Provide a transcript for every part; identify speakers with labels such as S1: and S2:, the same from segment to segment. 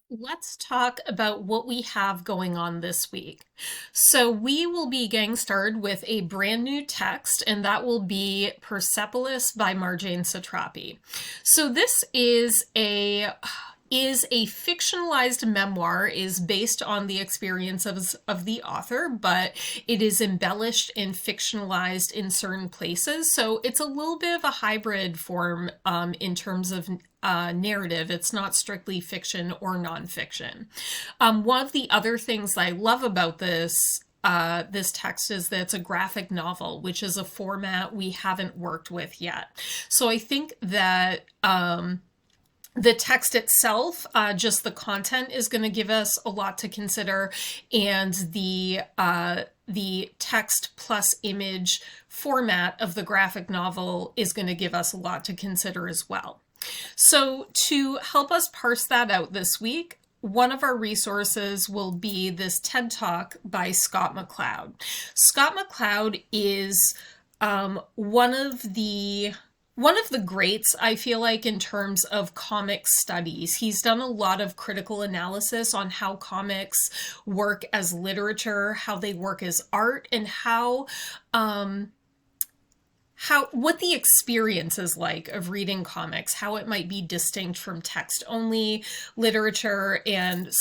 S1: Let's talk about what we have going on this week. So, we will be getting started with a brand new text, and that will be Persepolis by Marjane Satrapi. So, this is a fictionalized memoir, is based on the experience of the author, but it is embellished and fictionalized in certain places. So it's a little bit of a hybrid form in terms of narrative. It's not strictly fiction or nonfiction. One of the other things I love about this text is that it's a graphic novel, which is a format we haven't worked with yet. So I think that the text itself, just the content, is going to give us a lot to consider, and the text plus image format of the graphic novel is going to give us a lot to consider as well. So to help us parse that out this week, one of our resources will be this TED Talk by Scott McCloud. Scott McCloud is one of the greats, I feel like, in terms of comic studies. He's done a lot of critical analysis on how comics work as literature, how they work as art, and what the experience is like of reading comics, how it might be distinct from text-only literature, and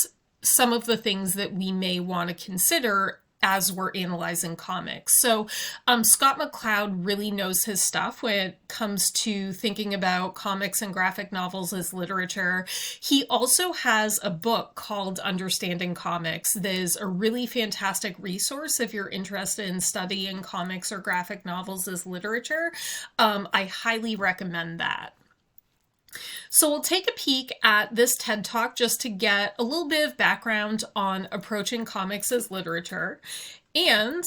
S1: some of the things that we may want to consider as we're analyzing comics. So Scott McCloud really knows his stuff when it comes to thinking about comics and graphic novels as literature. He also has a book called Understanding Comics that is a really fantastic resource if you're interested in studying comics or graphic novels as literature. I highly recommend that. So we'll take a peek at this TED Talk just to get a little bit of background on approaching comics as literature. And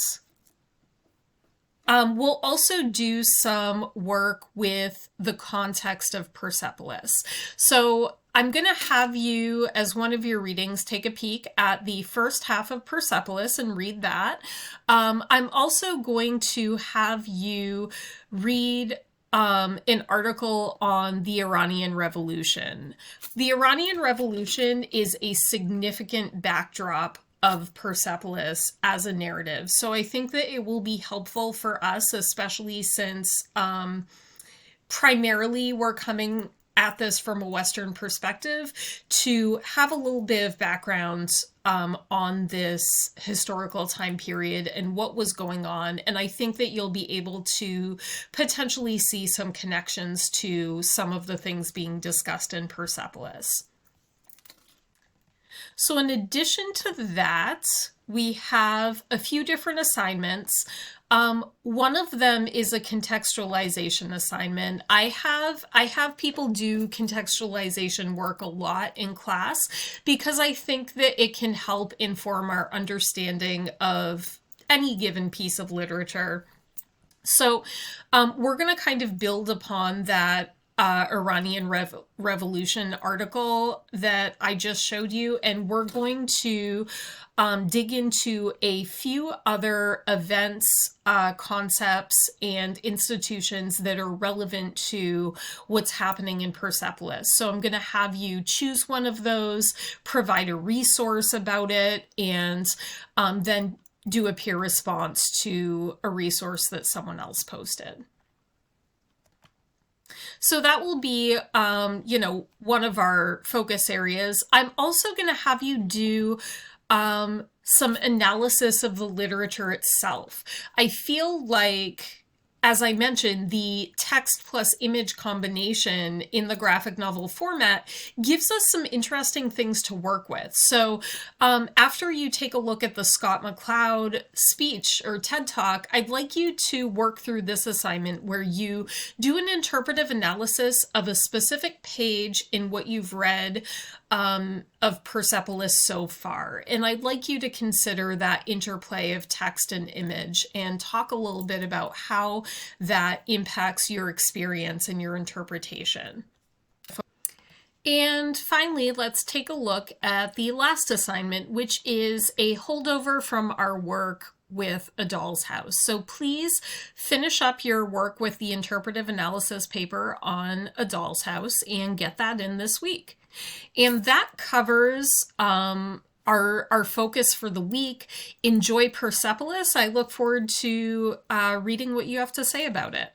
S1: we'll also do some work with the context of Persepolis. So I'm going to have you, as one of your readings, take a peek at the first half of Persepolis and read that. I'm also going to have you read an article on the Iranian Revolution. The Iranian Revolution is a significant backdrop of Persepolis as a narrative. So I think that it will be helpful for us, especially since primarily we're coming at this from a Western perspective, to have a little bit of background on this historical time period and what was going on. And I think that you'll be able to potentially see some connections to some of the things being discussed in Persepolis. So in addition to that, we have a few different assignments. One of them is a contextualization assignment. I have people do contextualization work a lot in class because I think that it can help inform our understanding of any given piece of literature. So we're going to kind of build upon that Iranian Revolution article that I just showed you, and we're going to dig into a few other events, concepts, and institutions that are relevant to what's happening in Persepolis. So I'm going to have you choose one of those, provide a resource about it, and then do a peer response to a resource that someone else posted. So that will be, one of our focus areas. I'm also going to have you do some analysis of the literature itself. I feel like, as I mentioned, the text plus image combination in the graphic novel format gives us some interesting things to work with. So after you take a look at the Scott McCloud speech or TED Talk, I'd like you to work through this assignment where you do an interpretive analysis of a specific page in what you've read of Persepolis so far. And I'd like you to consider that interplay of text and image and talk a little bit about how that impacts your experience and your interpretation. And finally, let's take a look at the last assignment, which is a holdover from our work with A Doll's House. So please finish up your work with the interpretive analysis paper on A Doll's House and get that in this week. And that covers our focus for the week. Enjoy Persepolis. I look forward to reading what you have to say about it.